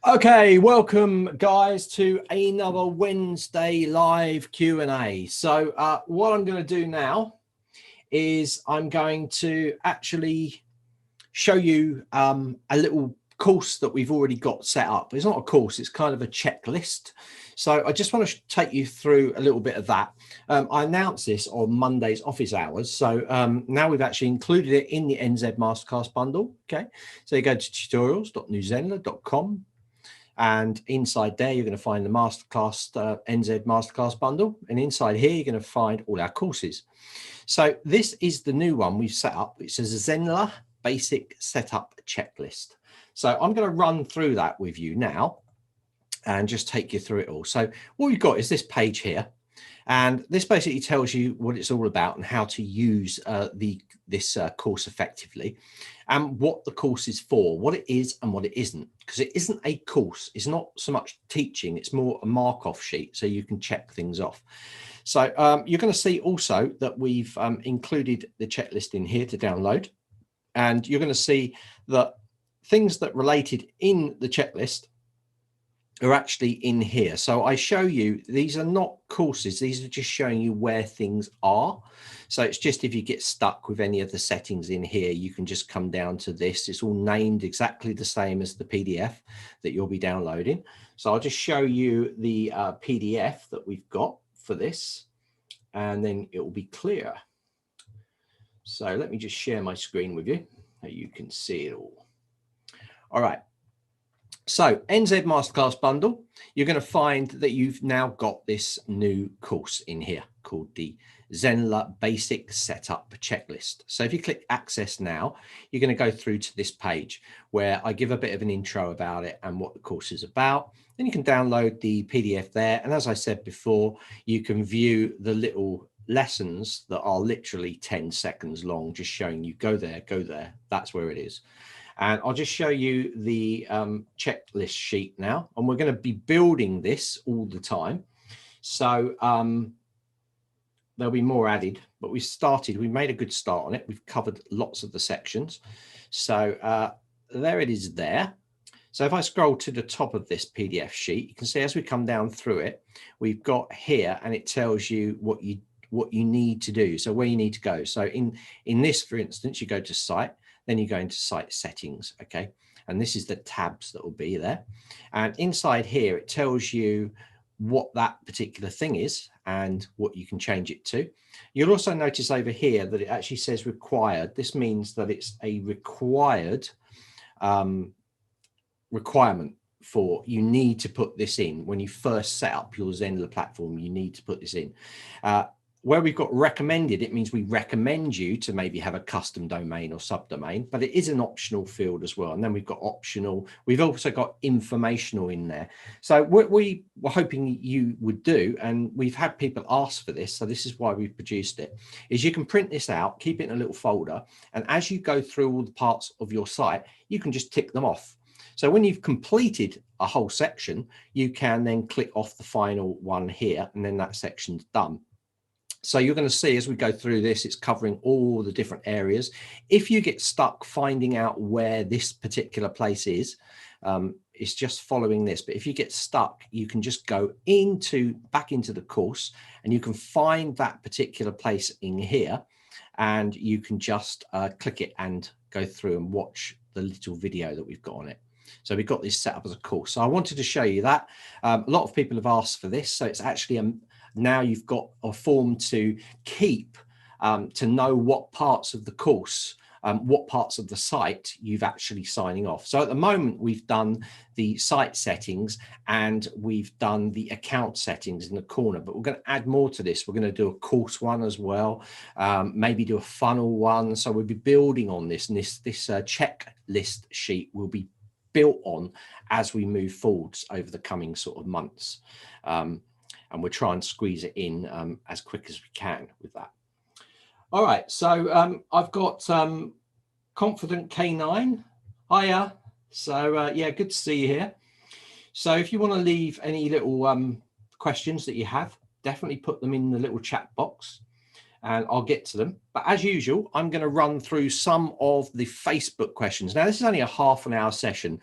Okay, welcome guys to another Wednesday live Q&A. So what I'm going to do now is I'm going to actually show you a little course that we've already got set up. It's not a course, it's kind of a checklist. So I just want to take you through a little bit of that. I announced this on Monday's office hours. So now we've actually included it in the NZ Masterclass bundle. Okay, so you go to tutorials.newzenler.com. And inside there, you're going to find the Masterclass, NZ Masterclass bundle. And inside here, you're going to find all our courses. So this is the new one we've set up. It says a Zenla basic setup checklist. So I'm going to run through that with you now and just take you through it all. So what we've got is this page here. And this basically tells you what it's all about and how to use this course effectively, and what the course is for, what it is and what it isn't, because it isn't a course. It's not so much teaching, it's more a mark-off sheet so you can check things off. So you're going to see also that we've included the checklist in here to download, and you're going to see that things that related in the checklist are actually in here. So I show you, these are not courses, these are just showing you where things are. So it's just if you get stuck with any of the settings in here, you can just come down to this. It's all named exactly the same as the PDF that you'll be downloading. So I'll just show you the PDF that we've got for this, and then it will be clear. So let me just share my screen with you so you can see it all. All right. So NZ Masterclass bundle, you're going to find that you've now got this new course in here called the Zenla Basic Setup Checklist. So if you click Access now, you're going to go through to this page where I give a bit of an intro about it and what the course is about. Then you can download the PDF there. And as I said before, you can view the little lessons that are literally 10 seconds long, just showing you go there, that's where it is. And I'll just show you the checklist sheet now, and we're going to be building this all the time. So there'll be more added, but we made a good start on it. We've covered lots of the sections. So there it is there. So if I scroll to the top of this PDF sheet, you can see as we come down through it, we've got here, and it tells you what you need to do. So where you need to go. So in this, for instance, you go to site. Then you go into site settings, okay? And this is the tabs that will be there. And inside here, it tells you what that particular thing is and what you can change it to. You'll also notice over here that it actually says required. This means that it's a required requirement for you need to put this in. When you first set up your Zenler platform, you need to put this in. Where we've got recommended, it means we recommend you to maybe have a custom domain or subdomain, but it is an optional field as well. And then we've got optional. We've also got informational in there. So what we were hoping you would do, and we've had people ask for this, so this is why we've produced it, is you can print this out, keep it in a little folder, and as you go through all the parts of your site, you can just tick them off. So when you've completed a whole section, you can then click off the final one here, and then that section's done. So you're going to see as we go through this, it's covering all the different areas. If you get stuck finding out where this particular place is, it's just following this. But if you get stuck, you can just go back into the course, and you can find that particular place in here, and you can just click it and go through and watch the little video that we've got on it. So we've got this set up as a course. So I wanted to show you that. A lot of people have asked for this. So it's actually now you've got a form to keep to know what parts of the course, what parts of the site you've actually signing off. So at the moment, we've done the site settings and we've done the account settings in the corner, but we're going to add more to this. We're going to do a course one as well, maybe do a funnel one. So we'll be building on this, and this checklist sheet will be built on as we move forwards over the coming sort of months. And we'll try and squeeze it in as quick as we can with that. All right, so I've got Confident K9. Hiya. So yeah, good to see you here. So if you want to leave any little questions that you have, definitely put them in the little chat box. and I'll get to them. But as usual, I'm going to run through some of the Facebook questions. Now, this is only a half an hour session.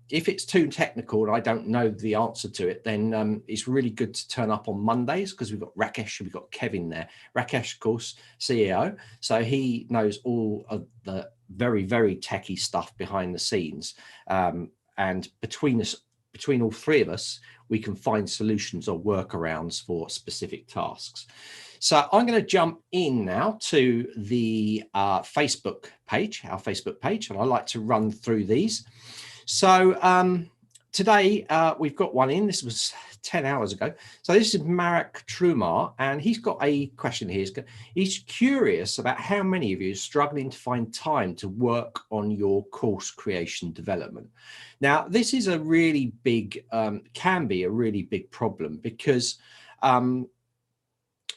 If it's too technical and I don't know the answer to it, then it's really good to turn up on Mondays, because we've got Rakesh, we've got Kevin there. Rakesh, of course, CEO. So he knows all of the very, very techie stuff behind the scenes. And between all three of us, we can find solutions or workarounds for specific tasks. So I'm going to jump in now to the Facebook page, our Facebook page, and I like to run through these. So today we've got one in. This was 10 hours ago. So this is Marek Trumar, and he's got a question here. He's curious about how many of you are struggling to find time to work on your course creation development. Now, this is a really big, can be a really big problem, because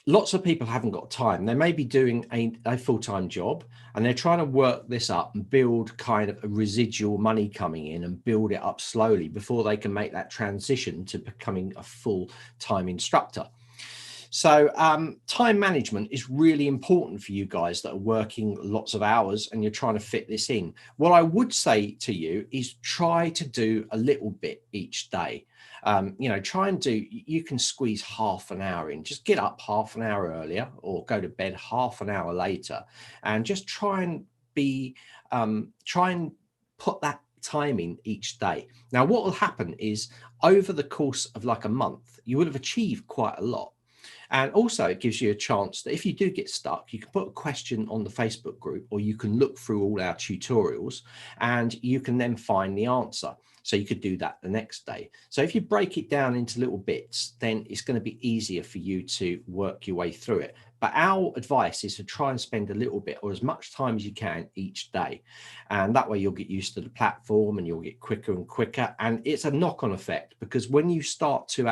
lots of people haven't got time. They may be doing a full-time job, and they're trying to work this up and build kind of a residual money coming in and build it up slowly before they can make that transition to becoming a full-time instructor. So time management is really important for you guys that are working lots of hours and you're trying to fit this in. What I would say to you is try to do a little bit each day. Try and you can squeeze half an hour in. Just get up half an hour earlier or go to bed half an hour later, and just try and put that time in each day. Now, what will happen is over the course of like a month, you will have achieved quite a lot. And also it gives you a chance that if you do get stuck, you can put a question on the Facebook group, or you can look through all our tutorials and you can then find the answer. So you could do that the next day. So if you break it down into little bits, then it's going to be easier for you to work your way through it. But our advice is to try and spend a little bit or as much time as you can each day. And that way you'll get used to the platform and you'll get quicker and quicker. And it's a knock-on effect, because when you start to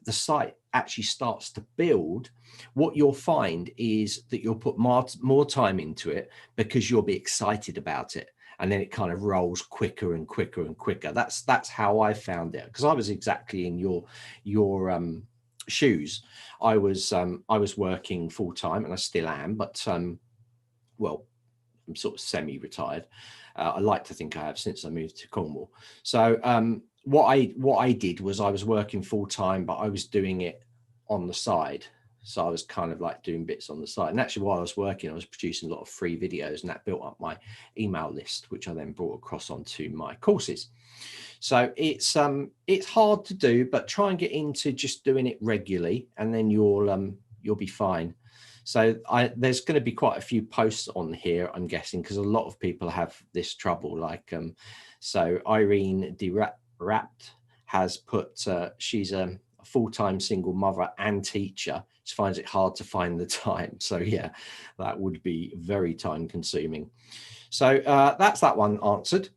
the site actually starts to build, what you'll find is that you'll put more time into it because you'll be excited about it. And then it kind of rolls quicker and quicker and quicker. That's how I found it, because I was exactly in your shoes. I was working full time, and I still am, but well, I'm sort of semi-retired. I like to think I have, since I moved to Cornwall. So what I did was I was working full time, but I was doing it on the side. So I was kind of like doing bits on the side. And actually, while I was working, I was producing a lot of free videos, and that built up my email list, which I then brought across onto my courses. So it's hard to do, but try and get into just doing it regularly, and then you'll be fine. So there's going to be quite a few posts on here, I'm guessing, because a lot of people have this trouble. Like, so Irene DeRapt has put, she's a full-time single mother and teacher. She finds it hard to find the time. So yeah, that would be very time consuming. So that's that one answered.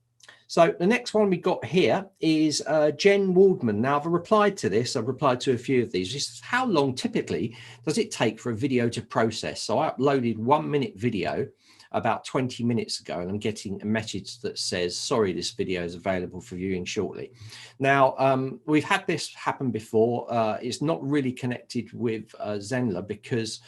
So the next one we got here is Jen Waldman. Now, I've replied to this. I've replied to a few of these. This is, how long typically does it take for a video to process? So I uploaded 1-minute video about 20 minutes ago, and I'm getting a message that says, sorry, this video is available for viewing shortly. Now, we've had this happen before. It's not really connected with Zenler, because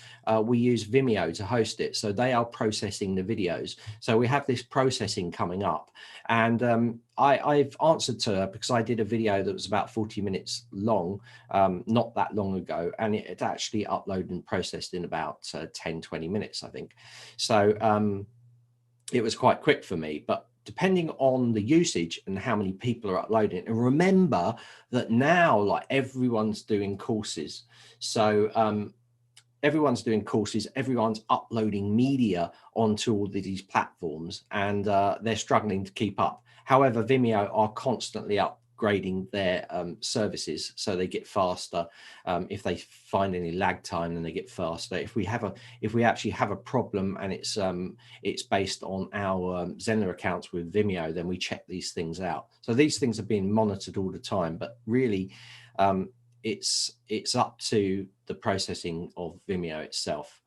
we use Vimeo to host it. So they are processing the videos. So we have this processing coming up. And I've answered to her, because I did a video that was about 40 minutes long, not that long ago, and it actually uploaded and processed in about 10-20 minutes, I think. So it was quite quick for me. But depending on the usage and how many people are uploading, and remember that now, like, everyone's doing courses. So everyone's doing courses, everyone's uploading media onto all of these platforms, and they're struggling to keep up. However, Vimeo are constantly upgrading their services, so they get faster. If they find any lag time, then they get faster. If we actually have a problem and it's based on our Zenler accounts with Vimeo, then we check these things out. So these things are being monitored all the time, but really it's up to the processing of Vimeo itself.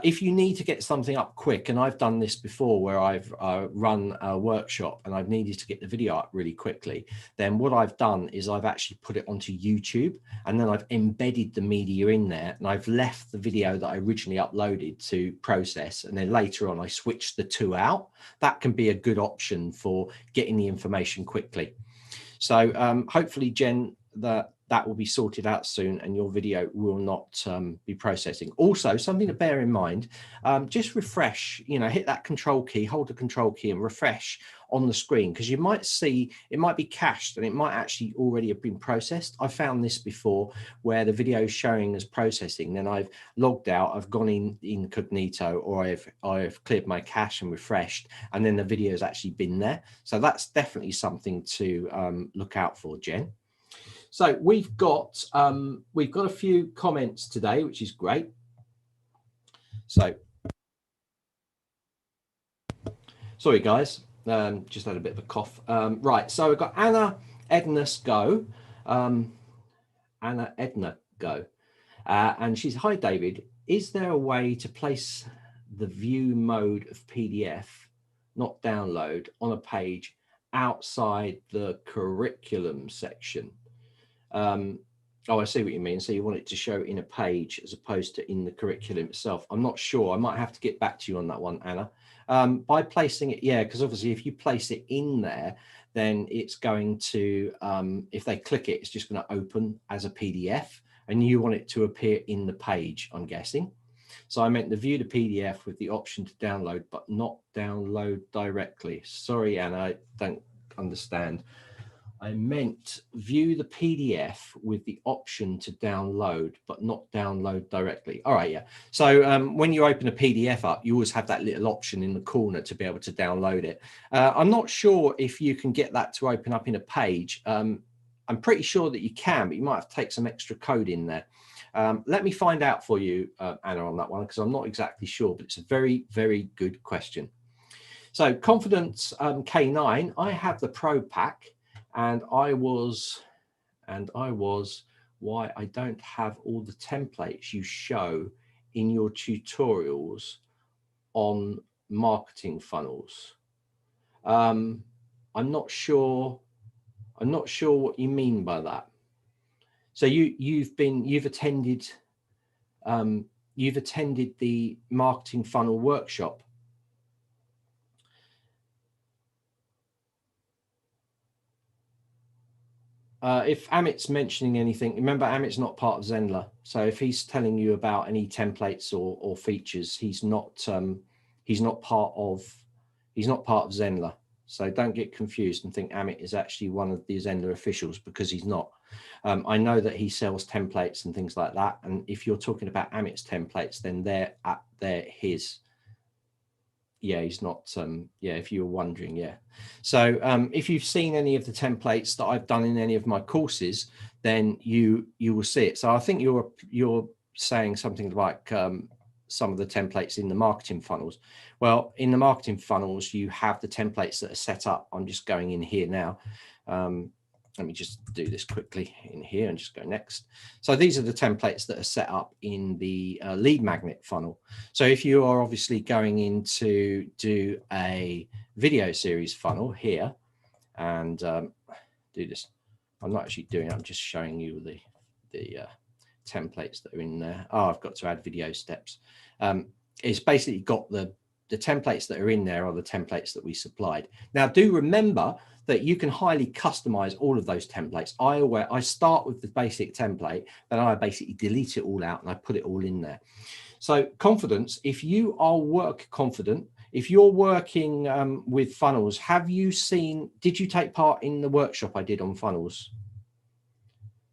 If you need to get something up quick, and I've done this before where I've run a workshop and I've needed to get the video up really quickly, then what I've done is I've actually put it onto YouTube, and then I've embedded the media in there, and I've left the video that I originally uploaded to process, and then later on I switched the two out. That can be a good option for getting the information quickly. So hopefully, Jen, that will be sorted out soon and your video will not be processing. Also, something to bear in mind, just refresh, hit that control key, hold the control key and refresh on the screen, because you might see it might be cached and it might actually already have been processed. I found this before where the video is showing as processing, then I've logged out, I've gone in incognito, or I've cleared my cache and refreshed, and then the video has actually been there. So that's definitely something to look out for, Jen. So we've got a few comments today, which is great. So sorry guys, just had a bit of a cough. Right, so we've got Anna Edna Go, and she's, hi David, is there a way to place the view mode of PDF, not download, on a page outside the curriculum section? Oh, I see what you mean. So you want it to show in a page as opposed to in the curriculum itself. I'm not sure. I might have to get back to you on that one, Anna. By placing it, yeah, because obviously if you place it in there, then it's going to, if they click it, it's just going to open as a PDF, and you want it to appear in the page, I'm guessing. So I meant to view the PDF with the option to download, but not download directly. Sorry, Anna, I don't understand. I meant view the PDF with the option to download, but not download directly. All right, yeah. So when you open a PDF up, you always have that little option in the corner to be able to download it. I'm not sure if you can get that to open up in a page. I'm pretty sure that you can, but you might have to take some extra code in there. Let me find out for you, Anna, on that one, because I'm not exactly sure, but it's a very, very good question. So Confidence K9, I have the Pro Pack. And I was why I don't have all the templates you show in your tutorials on marketing funnels. I'm not sure what you mean by that. So you've attended the marketing funnel workshop. If Amit's mentioning anything, remember Amit's not part of Zenler. So if he's telling you about any templates or features, he's not part of Zenler. So don't get confused and think Amit is actually one of the Zenler officials, because he's not. I know that he sells templates and things like that. And if you're talking about Amit's templates, then they're his. Yeah, he's not, yeah, if you were wondering, yeah. So if you've seen any of the templates that I've done in any of my courses, then you will see it. So I think you're saying something like some of the templates in the marketing funnels. Well, in the marketing funnels, you have the templates that are set up. I'm just going in here now. Let me just do this quickly in here and just go next. So these are the templates that are set up in the lead magnet funnel. So if you are obviously going in to do a video series funnel here and do this, I'm not actually doing it, I'm just showing you the templates that are in there. Oh, I've got to add video steps. It's basically got the templates that are in there are the templates that we supplied. Now, do remember that you can highly customize all of those templates. I start with the basic template, then I basically delete it all out and I put it all in there. So Confidence, if you are work confident, if you're working with funnels, did you take part in the workshop I did on funnels?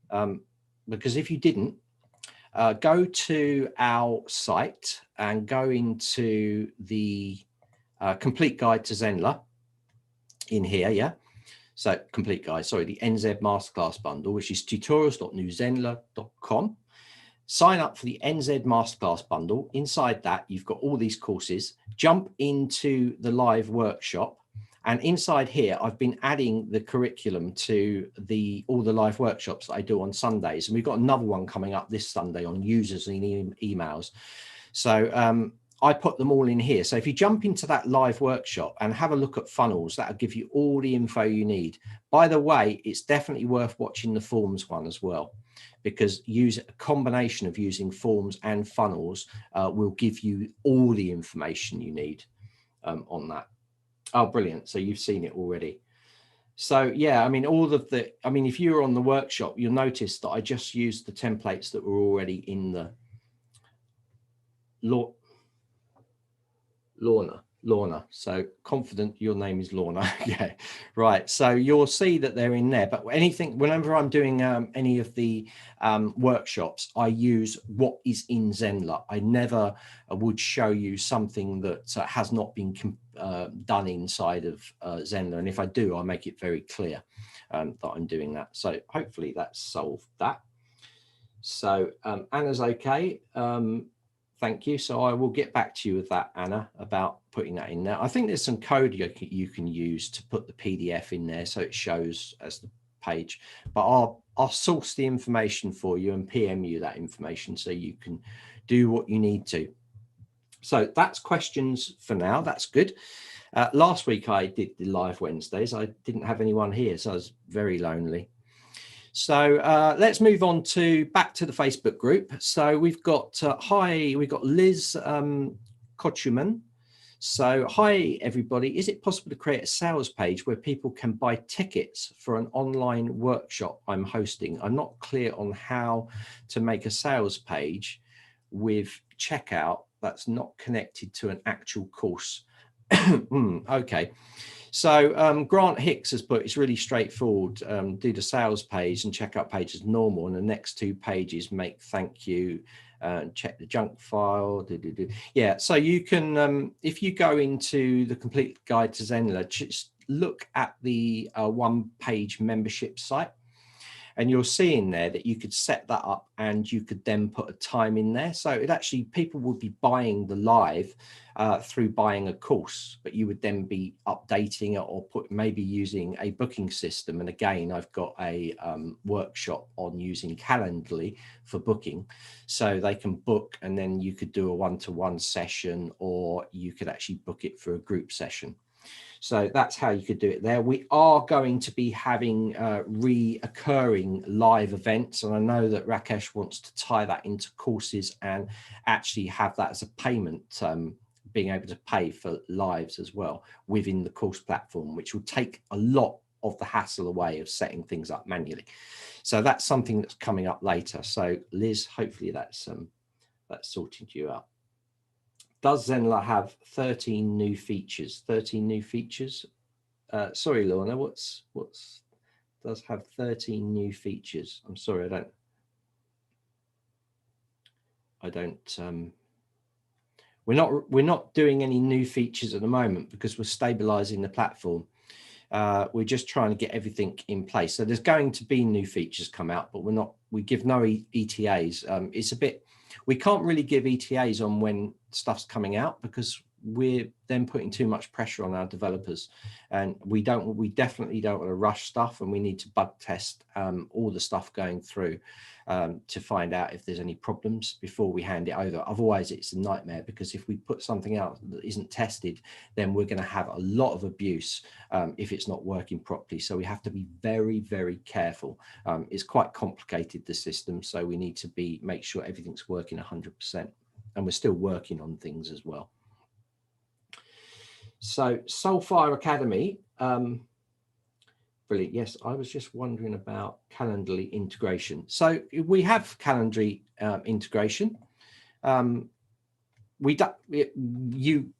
Because if you didn't, go to our site and go into the complete guide to Zenla in here, yeah. So complete guide, sorry, the NZ Masterclass bundle, which is tutorials.newzenla.com. Sign up for the NZ Masterclass bundle. Inside that, you've got all these courses. Jump into the live workshop. And inside here, I've been adding the curriculum to all the live workshops that I do on Sundays. And we've got another one coming up this Sunday on users and emails. So I put them all in here. So if you jump into that live workshop and have a look at funnels, that'll give you all the info you need. By the way, it's definitely worth watching the forms one as well, because use a combination of using forms and funnels will give you all the information you need on that. Oh, brilliant. So you've seen it already. So yeah, I mean, if you're on the workshop, you'll notice that I just used the templates that were already in the Lorna. So confident your name is Lorna. Yeah, right. So you'll see that they're in there. But whenever I'm doing any of the workshops, I use what is in Zenler. I never would show you something that has not been done inside of Zenler. And if I do, I make it very clear that I'm doing that. So hopefully that's solved that. So Anna's okay. Thank you. So I will get back to you with that, Anna, about putting that in there. I think there's some code you can use to put the PDF in there so it shows as the page. But I'll source the information for you and PM you that information so you can do what you need to. So that's questions for now. That's good. Last week I did the live Wednesdays. I didn't have anyone here, so I was very lonely. So let's move on back to the Facebook group. So we've got we've got Liz Kochuman. So hi everybody. Is it possible to create a sales page where people can buy tickets for an online workshop I'm hosting? I'm not clear on how to make a sales page with checkout that's not connected to an actual course. Okay. So Grant Hicks has put, it's really straightforward. Do the sales page and checkout page as normal, and the next two pages make thank you and check the junk file. Yeah, so you can, if you go into the complete guide to Zenla, just look at the one-page membership site. And you'll see in there that you could set that up and you could then put a time in there. So it actually, people would be buying the live through buying a course, but you would then be updating it or maybe using a booking system. And again, I've got a workshop on using Calendly for booking. So they can book and then you could do a one-to-one session, or you could actually book it for a group session. So that's how you could do it there. We are going to be having reoccurring live events. And I know that Rakesh wants to tie that into courses and actually have that as a payment, being able to pay for lives as well within the course platform, which will take a lot of the hassle away of setting things up manually. So that's something that's coming up later. So Liz, hopefully that's sorted you out. Does Zenla have 13 new features? 13 new features? Sorry, Lorna, what's does have 13 new features? I'm sorry, I don't. We're not doing any new features at the moment because we're stabilizing the platform. We're just trying to get everything in place. So there's going to be new features come out, but we give no ETAs. It's a bit, we can't really give ETAs on when stuff's coming out because we're then putting too much pressure on our developers, and we definitely don't want to rush stuff, and we need to bug test all the stuff going through to find out if there's any problems before we hand it over. Otherwise it's a nightmare, because if we put something out that isn't tested, then we're going to have a lot of abuse if it's not working properly. So we have to be very, very careful. It's quite complicated, the system, so we need to make sure everything's working 100%, and we're still working on things as well. So Soulfire Academy, brilliant. Yes, I was just wondering about Calendly integration. So we have Calendly integration. You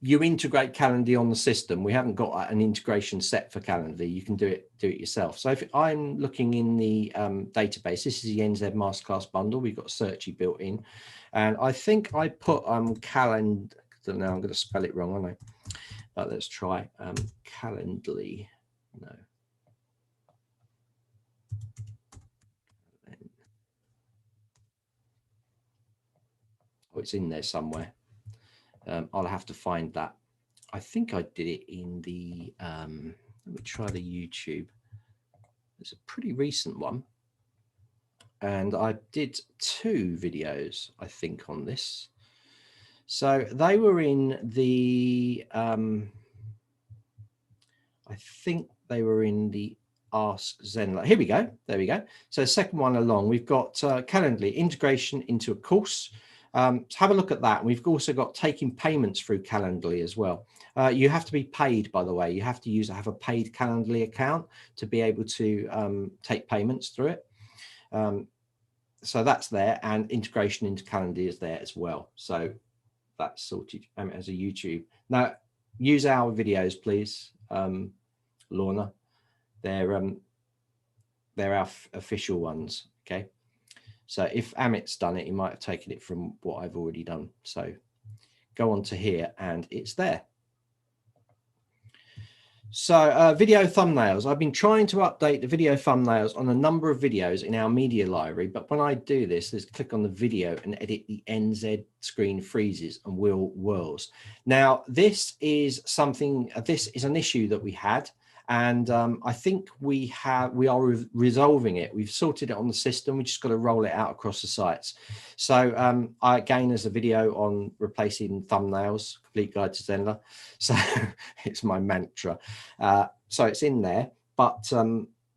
integrate Calendly on the system. We haven't got an integration set for Calendly. You can do it yourself. So if I'm looking in the database, this is the NZ Masterclass bundle. We've got Searchy built in, and I think I put Calend. Now I'm going to spell it wrong, aren't I? But let's try Calendly. No. Oh, it's in there somewhere. I'll have to find that. I think I did it in the, let me try the YouTube. It's a pretty recent one. And I did 2 videos, I think, on this. So they were in the, I think they were in the Ask Zenler. Here we go. There we go. So second one along, we've got Calendly, integration into a course. So have a look at that. We've also got taking payments through Calendly as well. You have to be paid, by the way. You have to have a paid Calendly account to be able to take payments through it. So that's there, and integration into Calendly is there as well. So that's sorted as a YouTube. Now, use our videos, please, Lorna. They're our official ones. Okay. So if Amit's done it, he might have taken it from what I've already done. So go on to here and it's there. So video thumbnails. I've been trying to update the video thumbnails on a number of videos in our media library, but when I do this, let's click on the video and edit, the NZ screen freezes and wheel whirls. Now, this is something, this is an issue that we had. And I think we are resolving it. We've sorted it on the system. We just got to roll it out across the sites. So again, there's a video on replacing thumbnails, complete guide to Zenla. So it's my mantra. So it's in there, but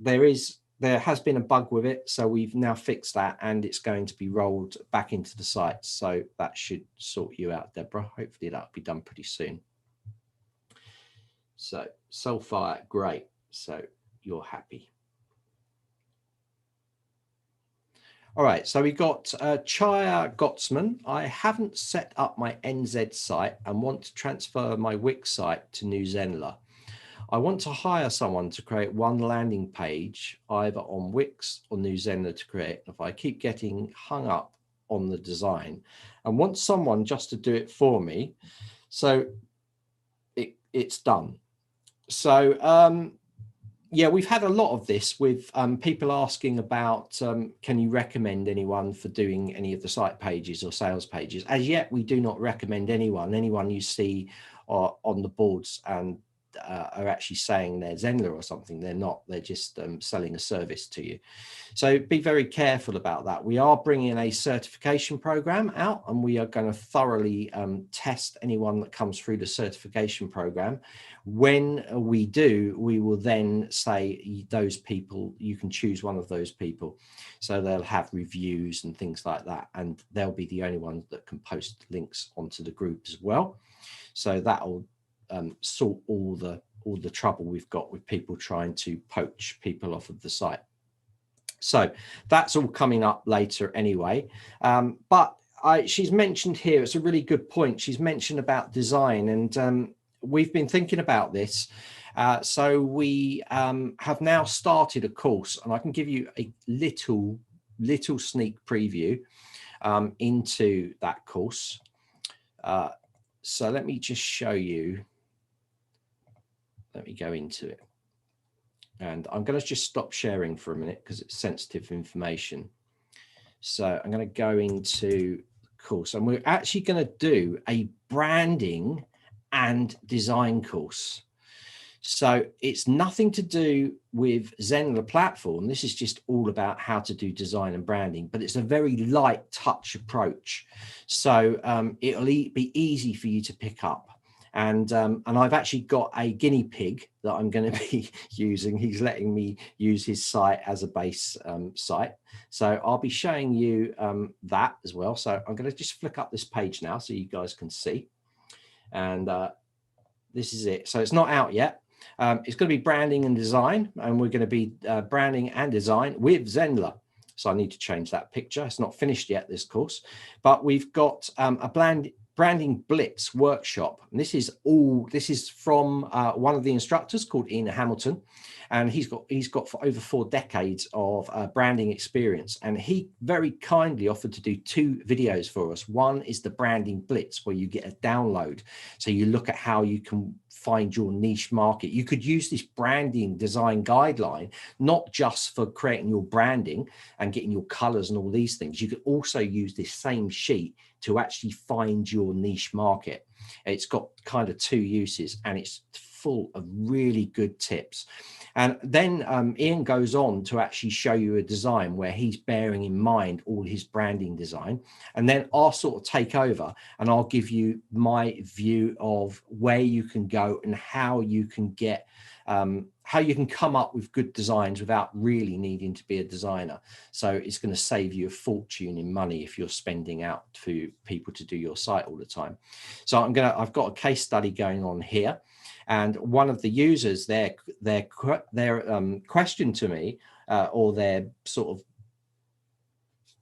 there has been a bug with it. So we've now fixed that and it's going to be rolled back into the sites. So that should sort you out, Deborah. Hopefully that'll be done pretty soon. So Soulfire, great. So you're happy. All right, so we got Chaya Gottsman. I haven't set up my NZ site and want to transfer my Wix site to New Zenler. I want to hire someone to create one landing page, either on Wix or New Zenler to create. If I keep getting hung up on the design and want someone just to do it for me, so it's done. So, yeah, we've had a lot of this with people asking about, can you recommend anyone for doing any of the site pages or sales pages? As yet, we do not recommend anyone you see on the boards and are actually saying they're Zenler or something. They're not. They're just selling a service to you. So be very careful about that. We are bringing a certification program out and we are going to thoroughly test anyone that comes through the certification program. When we do, we will then say those people, you can choose one of those people. So they'll have reviews and things like that. And they'll be the only ones that can post links onto the group as well. So that'll sort all the trouble we've got with people trying to poach people off of the site. So that's all coming up later anyway. But she's mentioned here, it's a really good point. She's mentioned about design and we've been thinking about this. So we have now started a course and I can give you a little sneak preview into that course. So let me just show you. Let me go into it. And I'm going to just stop sharing for a minute because it's sensitive information. So I'm going to go into the course and we're actually going to do a branding and design course. So it's nothing to do with Zenler platform. This is just all about how to do design and branding, but it's a very light touch approach. So it'll be easy for you to pick up. And I've actually got a guinea pig that I'm going to be using. He's letting me use his site as a base site. So I'll be showing you that as well. So I'm going to just flick up this page now so you guys can see. And this is it. So it's not out yet. It's going to be branding and design. And we're going to be branding and design with Zenler. So I need to change that picture. It's not finished yet, this course. But we've got a branding blitz workshop, and this is from one of the instructors called Ian Hamilton, and he's got for over 4 decades of branding experience, and he very kindly offered to do 2 videos for us. One is the branding blitz, where you get a download, so you look at how you can find your niche market. You could use this branding design guideline not just for creating your branding and getting your colors and all these things. You could also use this same sheet to actually find your niche market. It's got kind of 2 uses, and it's full of really good tips. And then Ian goes on to actually show you a design where he's bearing in mind all his branding design. And then I'll sort of take over and I'll give you my view of where you can go and how you can get, how you can come up with good designs without really needing to be a designer. So it's going to save you a fortune in money if you're spending out for people to do your site all the time. So I've got a case study going on here. And one of the users, their question to me, or their sort of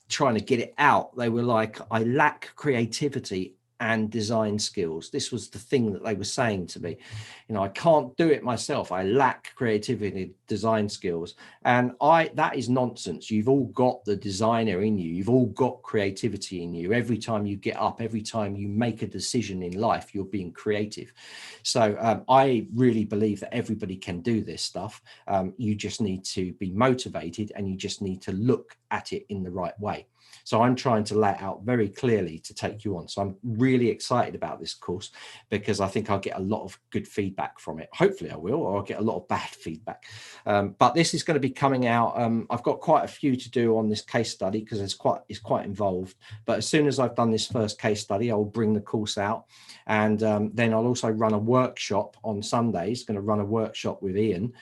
trying to get it out, they were like, I lack creativity and design skills. This was the thing that they were saying to me. You know, I can't do it myself. I lack creativity, design skills. And that is nonsense. You've all got the designer in you. You've all got creativity in you. Every time you get up, every time you make a decision in life, you're being creative. So I really believe that everybody can do this stuff. You just need to be motivated and you just need to look at it in the right way. So I'm trying to lay it out very clearly to take you on. So I'm really excited about this course because I think I'll get a lot of good feedback from it. Hopefully I will, or I'll get a lot of bad feedback. But this is going to be coming out. I've got quite a few to do on this case study because it's quite involved. But as soon as I've done this first case study, I'll bring the course out. And then I'll also run a workshop on Sundays. Going to run a workshop with Ian.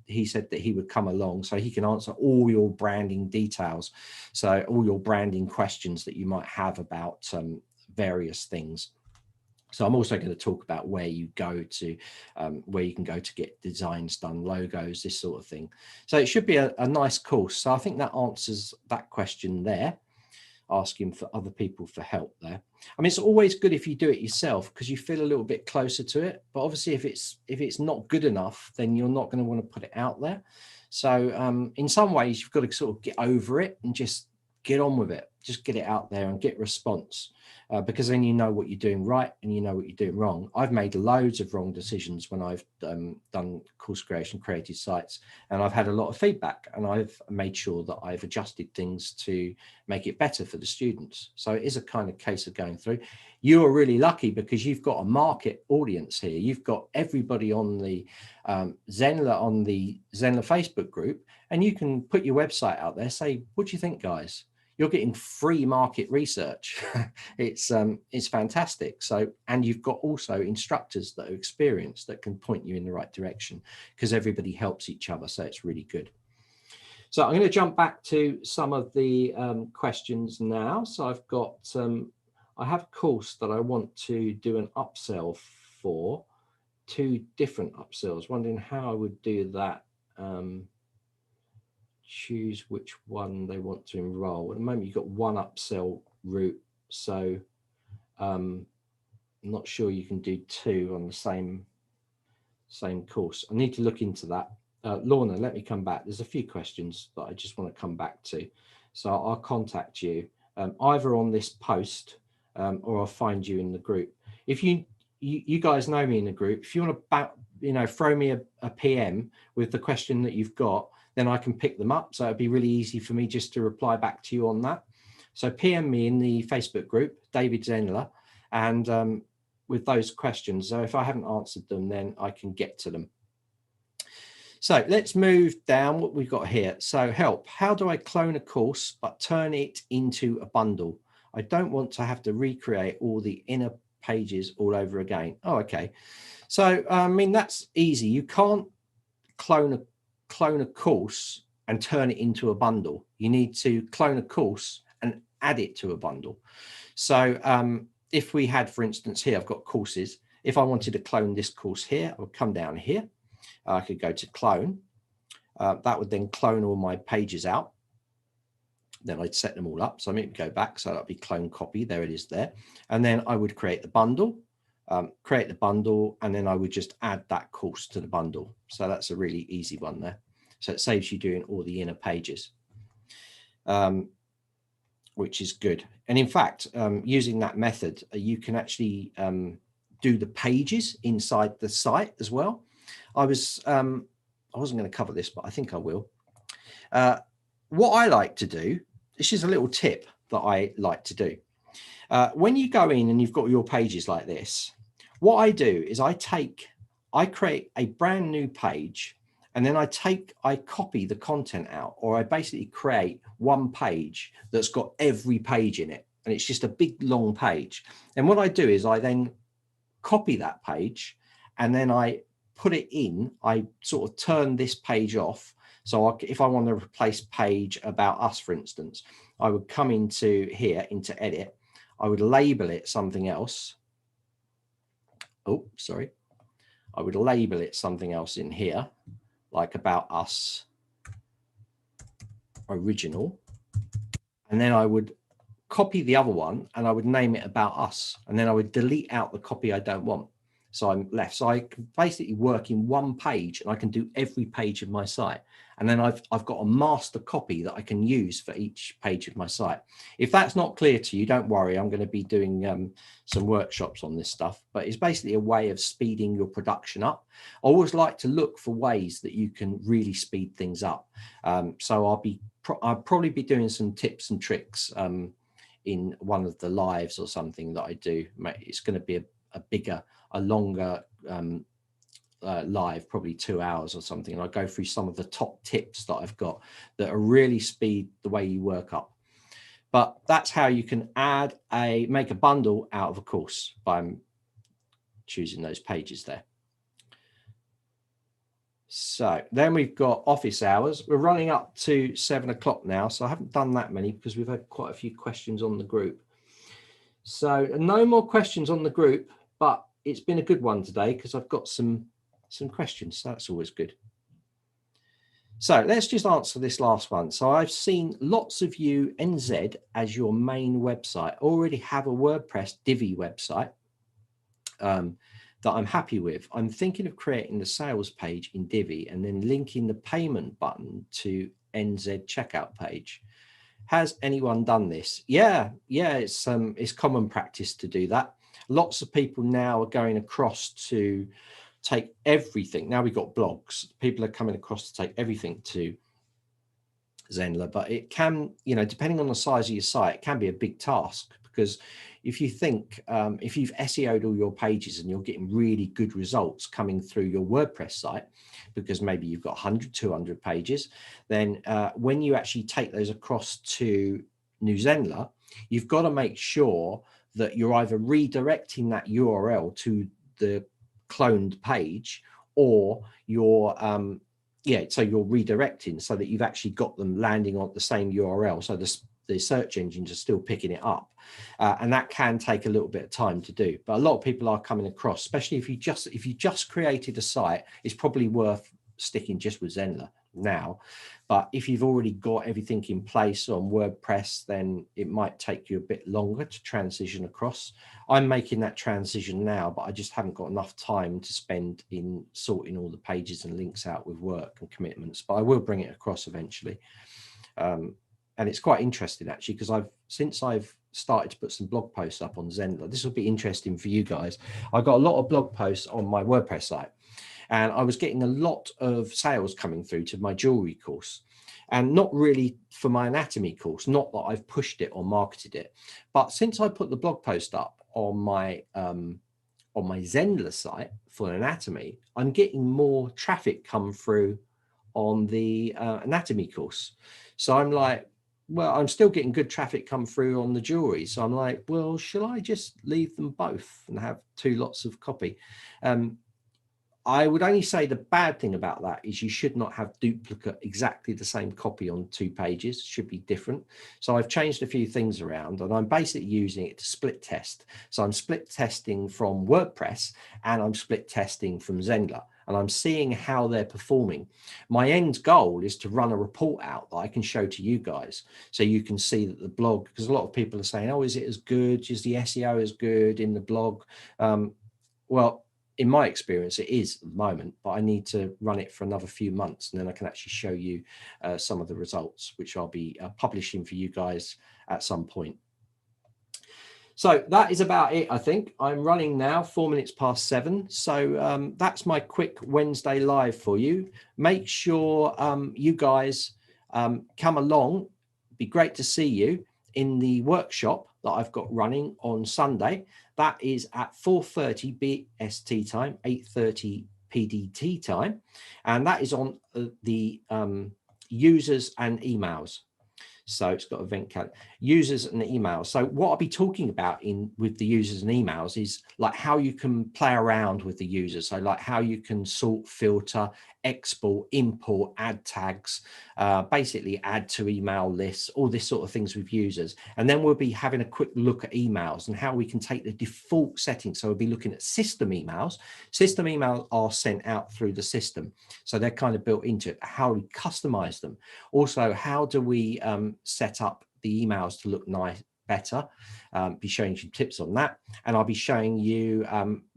He said that he would come along so he can answer all your branding details. So all your branding questions that you might have about various things. So I'm also going to talk about where you go to, where you can go to get designs done, logos, this sort of thing. So it should be a nice course. So I think that answers that question there, asking for other people for help there. I mean, it's always good if you do it yourself because you feel a little bit closer to it. But obviously, if it's not good enough, then you're not going to want to put it out there. So in some ways, you've got to sort of get over it and just get on with it. Just get it out there and get response, because then you know what you're doing right and you know what you're doing wrong. I've made loads of wrong decisions when I've done course creation, created sites, and I've had a lot of feedback, and I've made sure that I've adjusted things to make it better for the students. So it is a kind of case of going through. You are really lucky because you've got a market audience here. You've got everybody on the Zenler, on the Zenler Facebook group, and you can put your website out there, say, what do you think, guys? You're getting free market research. It's fantastic. So, and you've got also instructors that are experienced that can point you in the right direction because everybody helps each other. So it's really good. So I'm going to jump back to some of the questions now. So I've got, I have a course that I want to do an upsell for, 2 different upsells, wondering how I would do that. Choose which one they want to enroll. At the moment, you've got one upsell route, so I'm not sure you can do 2 on the same course. I need to look into that. Lorna, let me come back. There's a few questions that I just want to come back to, so I'll contact you either on this post or I'll find you in the group. If you guys know me in the group, if you want to throw me a PM with the question that you've got, then I can pick them up. So it'd be really easy for me just to reply back to you on that. So PM me in the Facebook group, David Zenler, and with those questions. So if I haven't answered them, then I can get to them. So let's move down what we've got here. So help, how do I clone a course, but turn it into a bundle? I don't want to have to recreate all the inner pages all over again. Oh, okay. So, I mean, that's easy. You can't clone a course and turn it into a bundle. You need to clone a course and add it to a bundle. So if we had, for instance, here, I've got courses. If I wanted to clone this course here, I would come down here. I could go to clone. That would then clone all my pages out. Then I'd set them all up. So I need to go back. So that'd be clone copy. There it is there. And then I would create the bundle. And then I would just add that course to the bundle. So that's a really easy one there. So it saves you doing all the inner pages, which is good. And in fact, using that method, you can actually do the pages inside the site as well. I wasn't going to cover this, but I think I will. What I like to do, this is a little tip that I like to do. When you go in and you've got your pages like this, what I do is I take I create a brand new page, and then I copy the content out, or I basically create one page that's got every page in it, and it's just a big long page. And what I do is I then copy that page, and then I put it in, I sort of turn this page off. So if I want to replace page about us, for instance, I would come into here, into edit, I would label it something else. Oh, sorry. I would label it something else in here, like about us original. And then I would copy the other one and I would name it about us. And then I would delete out the copy I don't want. So I'm left. So I can basically work in one page, and I can do every page of my site. And then I've got a master copy that I can use for each page of my site. If that's not clear to you, don't worry. I'm going to be doing some workshops on this stuff, but it's basically a way of speeding your production up. I always like to look for ways that you can really speed things up. So I'll probably be doing some tips and tricks in one of the lives or something that I do. It's going to be a longer live, probably 2 hours or something, and I go through some of the top tips that I've got that are really speed the way you work up. But that's how you can make a bundle out of a course, by choosing those pages there. So then we've got office hours. We're running up to 7 o'clock now, so I haven't done that many because we've had quite a few questions on the group. So no more questions on the group, but it's been a good one today because I've got some questions, so that's always good. So let's just answer this last one. So I've seen lots of you NZ as your main website already have a WordPress Divi website that I'm happy with. I'm thinking of creating the sales page in Divi and then linking the payment button to NZ checkout page. Has anyone done this? Yeah, it's common practice to do that. Lots of people now are going across to take everything. Now we've got blogs. People are coming across to take everything to Zenler, but it can, depending on the size of your site, it can be a big task, because if you think, if you've SEO'd all your pages and you're getting really good results coming through your WordPress site, because maybe you've got 100, 200 pages, then when you actually take those across to New Zenler, you've got to make sure that you're either redirecting that URL to the cloned page, or you're so you're redirecting so that you've actually got them landing on the same URL, so the search engines are still picking it up, and that can take a little bit of time to do. But a lot of people are coming across, especially if you just created a site. It's probably worth sticking just with Zenler now. But if you've already got everything in place on WordPress, then it might take you a bit longer to transition across. I'm making that transition now, but I just haven't got enough time to spend in sorting all the pages and links out with work and commitments, but I will bring it across eventually. And it's quite interesting actually, because since I've started to put some blog posts up on Zenler, this will be interesting for you guys. I got a lot of blog posts on my WordPress site, and I was getting a lot of sales coming through to my jewelry course, and not really for my anatomy course, not that I've pushed it or marketed it. But since I put the blog post up on my Zenler site for anatomy, I'm getting more traffic come through on the anatomy course. So I'm like, well, I'm still getting good traffic come through on the jewelry. So I'm like, well, shall I just leave them both and have 2 lots of copy? I would only say the bad thing about that is you should not have duplicate exactly the same copy on 2 pages. It should be different. So I've changed a few things around, and I'm basically using it to split test. So I'm split testing from WordPress and I'm split testing from Zenler, and I'm seeing how they're performing. My end goal is to run a report out that I can show to you guys, so you can see that the blog, because a lot of people are saying, oh, is it as good? Is the SEO as good in the blog? Well, in my experience, it is at the moment, but I need to run it for another few months, and then I can actually show you some of the results, which I'll be publishing for you guys at some point. So that is about it, I think. I'm running now 4 minutes past 7. So that's my quick Wednesday live for you. Make sure you guys come along. It'd be great to see you in the workshop that I've got running on Sunday. That is at 4:30 BST time, 8:30 PDT time, and that is on the users and emails. So it's got event calendar, users and emails. So what I'll be talking about with the users and emails is like how you can play around with the users. So like how you can sort, filter, export, import, add tags, basically add to email lists, all this sort of things with users. And then we'll be having a quick look at emails and how we can take the default settings. So we'll be looking at system emails. System emails are sent out through the system. So they're kind of built into it. How we customize them. Also, how do we set up the emails to look nice, better? Be showing you tips on that, and I'll be showing you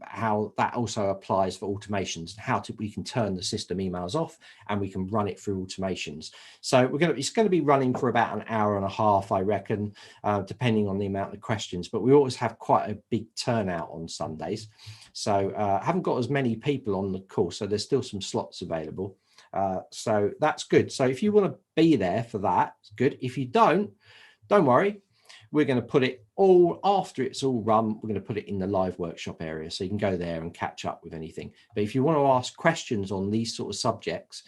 how that also applies for automations, how we can turn the system emails off and we can run it through automations. So it's going to be running for about an hour and a half, I reckon, depending on the amount of questions, but we always have quite a big turnout on Sundays. So I haven't got as many people on the course, so there's still some slots available. So that's good. So if you want to be there for that, it's good. If you don't worry. We're going to put it all, after it's all run, we're going to put it in the live workshop area. So you can go there and catch up with anything. But if you want to ask questions on these sort of subjects,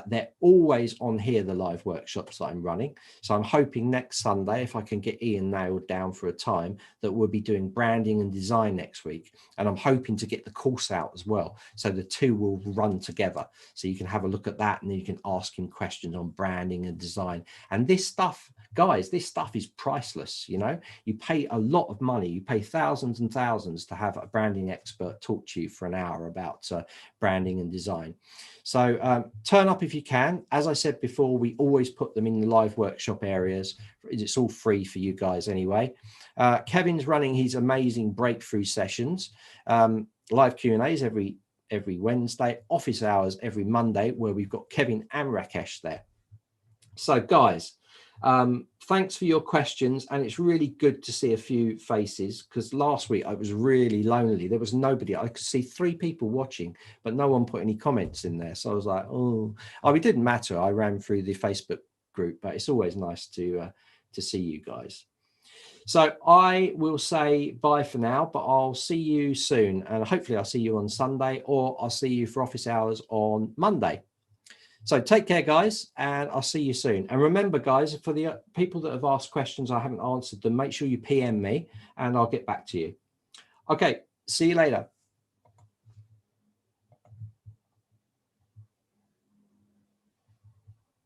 they're always on here, the live workshops that I'm running. So I'm hoping next Sunday, if I can get Ian nailed down for a time, that we'll be doing branding and design next week. And I'm hoping to get the course out as well. So the two will run together. So you can have a look at that and then you can ask him questions on branding and design. And this stuff, guys, this stuff is priceless. You know, you pay a lot of money, you pay thousands and thousands to have a branding expert talk to you for an hour about branding and design. So turn up if you can. As I said before, we always put them in the live workshop areas. It's all free for you guys anyway. Kevin's running his amazing breakthrough sessions, live Q&As every Wednesday, office hours every Monday, where we've got Kevin and Rakesh there. So guys, thanks for your questions, and it's really good to see a few faces, because last week I was really lonely. There was nobody. I could see 3 people watching, but no one put any comments in there. So I was like, oh, it didn't matter. I ran through the Facebook group, but it's always nice to see you guys. So I will say bye for now, but I'll see you soon, and hopefully I'll see you on Sunday, or I'll see you for office hours on Monday. So take care, guys, and I'll see you soon. And remember, guys, for the people that have asked questions, I haven't answered them, make sure you PM me and I'll get back to you. Okay, see you later.